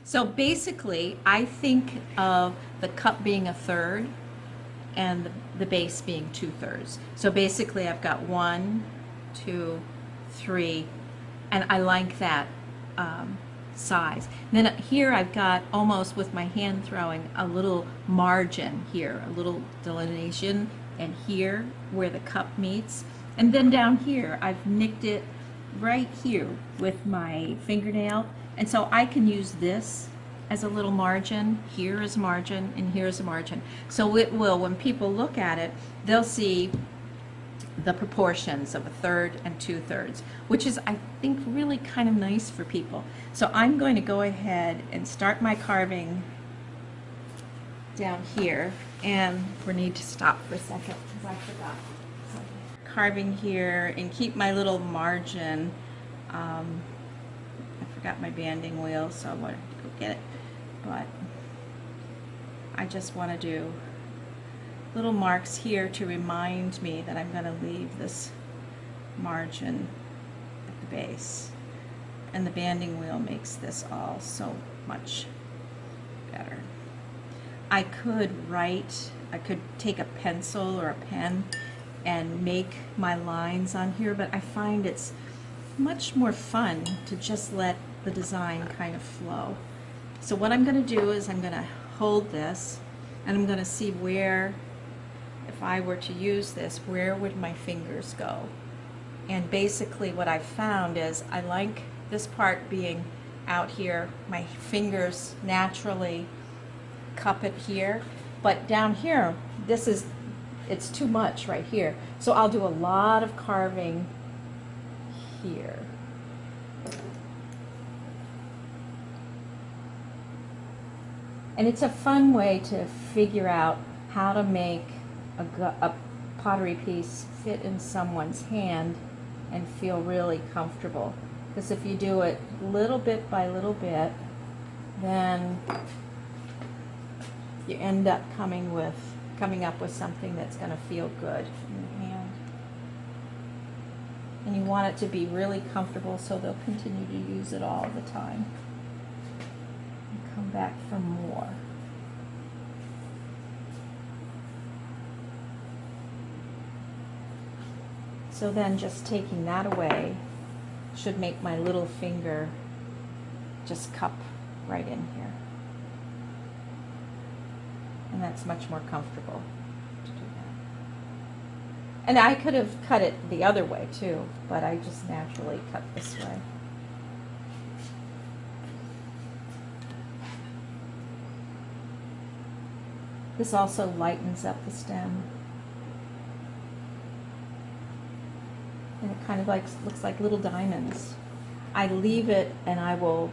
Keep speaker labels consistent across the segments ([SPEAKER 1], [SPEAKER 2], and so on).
[SPEAKER 1] So basically, I think of the cup being a third and the base being 2/3. So basically, I've got 1, 2, 3, and I like that size. And then here I've got almost with my hand throwing a little margin here, a little delineation, and here where the cup meets. And then down here, I've nicked it right here with my fingernail. And so I can use this as a little margin. Here is a margin, and here's a margin. So it will, when people look at it, they'll see the proportions of a third and 2/3, which is, I think, really kind of nice for people. So I'm going to go ahead and start my carving down here, and we need to stop for a second because I forgot. So, carving here and keep my little margin. I forgot my banding wheel, so I wanted to go get it, but I just want to do little marks here to remind me that I'm going to leave this margin at the base. And the banding wheel makes this all so much better. I could take a pencil or a pen and make my lines on here, but I find it's much more fun to just let the design kind of flow. So what I'm going to do is I'm going to hold this, and I'm going to see where, if I were to use this, where would my fingers go? And basically what I've found is I like this part being out here. My fingers naturally cup it here, but down here, it's too much right here. So I'll do a lot of carving here. And it's a fun way to figure out how to make a pottery piece fit in someone's hand and feel really comfortable. Because if you do it little bit by little bit, then you end up coming up with something that's going to feel good in the hand. And you want it to be really comfortable so they'll continue to use it all the time. And come back for more. So then just taking that away should make my little finger just cup right in here. And that's much more comfortable to do that. And I could have cut it the other way too, but I just naturally cut this way. This also lightens up the stem. And it kind of looks like little diamonds. I leave it, and I will,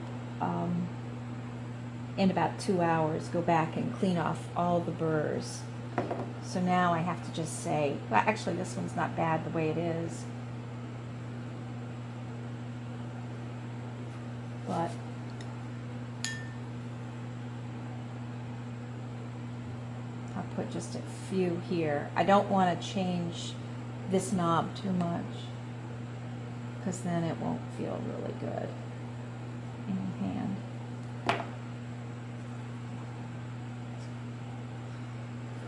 [SPEAKER 1] in about 2 hours, go back and clean off all the burrs. So now I have to just say, well, actually this one's not bad the way it is. But I'll put just a few here. I don't want to change this knob too much, because then it won't feel really good in your hand.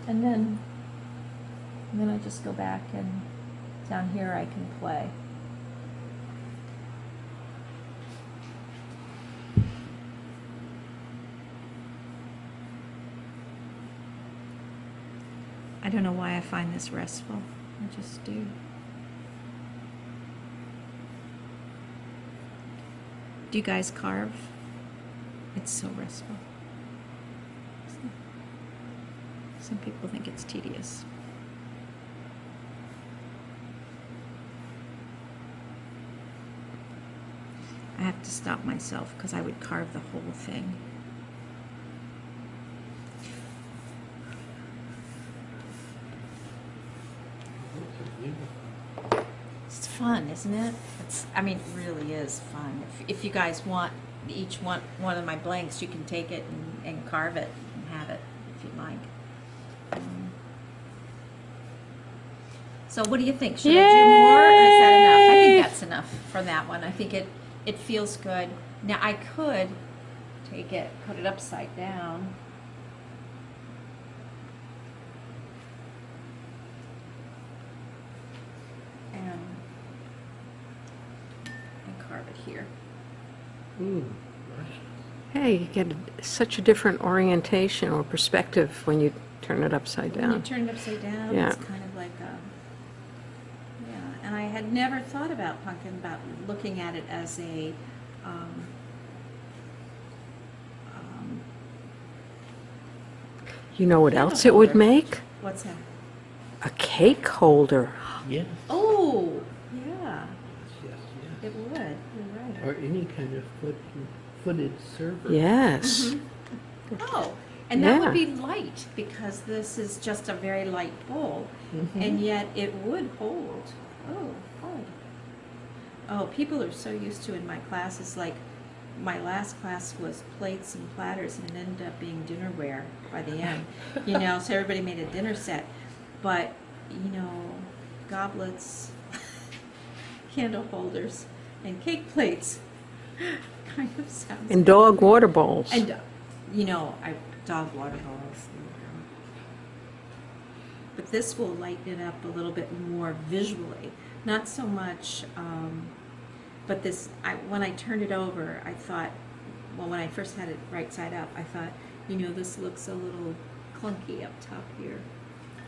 [SPEAKER 1] And then I just go back, and down here I can play. I don't know why I find this restful. I just do. Do you guys carve? It's so restful. Some people think it's tedious. I have to stop myself because I would carve the whole thing. It's fun, isn't it? I mean, it really is fun. If you guys want each one of my blanks, you can take it and carve it and have it if you'd like. So what do you think? Should I do more, or is that enough? I think that's enough for that one. I think it feels good. Now I could take it, put it upside down. And carve it here.
[SPEAKER 2] Ooh, nice.
[SPEAKER 3] Hey, you get such a different orientation or perspective when you turn it upside
[SPEAKER 1] When you
[SPEAKER 3] down.
[SPEAKER 1] turn it upside down,
[SPEAKER 3] Yeah.
[SPEAKER 1] it's kind of like a, yeah. And I had never thought about pumpkin, about looking at it as a, um,
[SPEAKER 3] You know what
[SPEAKER 1] Candle
[SPEAKER 3] else it would
[SPEAKER 1] holder.
[SPEAKER 3] make?
[SPEAKER 1] what's that?
[SPEAKER 3] A cake holder.
[SPEAKER 2] Yes.
[SPEAKER 1] Oh, yeah,
[SPEAKER 2] Yes, yes.
[SPEAKER 1] it would. You're
[SPEAKER 2] Or
[SPEAKER 1] right.
[SPEAKER 2] any kind of footed server.
[SPEAKER 3] Yes.
[SPEAKER 1] Oh, and that would
[SPEAKER 3] Yeah.
[SPEAKER 1] be light, because this is just a very light bowl, and yet it would hold. Oh, people are so used to in my classes, like, my last class was plates and platters, and it ended up being dinnerware by the end. You know, so everybody made a dinner set. But, you know, goblets, candle holders, and cake plates kind of sounds.
[SPEAKER 3] And dog water bowls.
[SPEAKER 1] And, you know, dog water bowls. But this will lighten it up a little bit more visually. Not so much, but this, when I turned it over, I thought, well, when I first had it right side up, I thought, you know, this looks a little clunky up top here.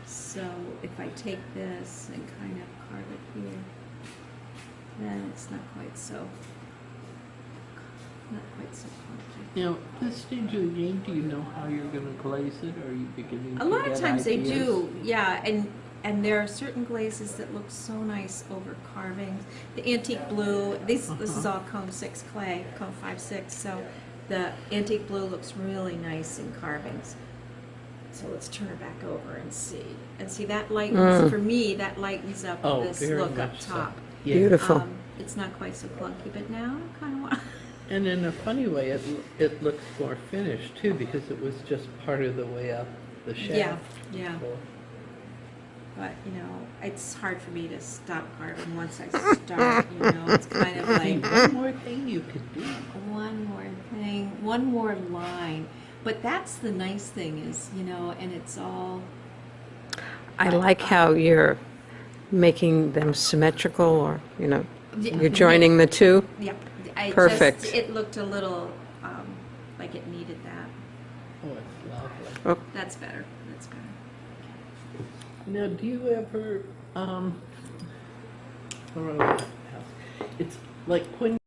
[SPEAKER 1] So if I take this and kind of carve it here, then it's not quite so clunky.
[SPEAKER 2] Now, at this stage of the game, do you know how you're going to glaze it, or are you beginning to
[SPEAKER 1] A lot of
[SPEAKER 2] get
[SPEAKER 1] times they
[SPEAKER 2] ideas?
[SPEAKER 1] do, yeah, and there are certain glazes that look so nice over carvings. The antique blue, this is all cone 6 clay, cone 5/6, so the antique blue looks really nice in carvings. So let's turn it back over and see. And see, that lightens, for me, that lightens up
[SPEAKER 2] Oh,
[SPEAKER 1] this
[SPEAKER 2] very
[SPEAKER 1] look up
[SPEAKER 2] much so.
[SPEAKER 1] top.
[SPEAKER 2] Yeah.
[SPEAKER 3] Beautiful.
[SPEAKER 1] It's not quite so clunky, but now I kind of want.
[SPEAKER 2] And in a funny way, it looks more finished too, because it was just part of the way up the shaft.
[SPEAKER 1] Yeah.
[SPEAKER 2] So,
[SPEAKER 1] But, you know, it's hard for me to stop carving once I start, you know, it's kind of
[SPEAKER 2] hey,
[SPEAKER 1] like
[SPEAKER 2] one more thing you could do.
[SPEAKER 1] one more thing, one more line. But that's the nice thing is, you know, and it's all,
[SPEAKER 3] I like how you're making them symmetrical, or, you know,
[SPEAKER 1] Yeah.
[SPEAKER 3] you're joining the two.
[SPEAKER 1] yep.
[SPEAKER 3] Perfect.
[SPEAKER 1] It looked a little like it needed that.
[SPEAKER 2] Oh, it's lovely.
[SPEAKER 3] Oh,
[SPEAKER 1] That's better. That's better.
[SPEAKER 2] Now, do you ever, or, it's like when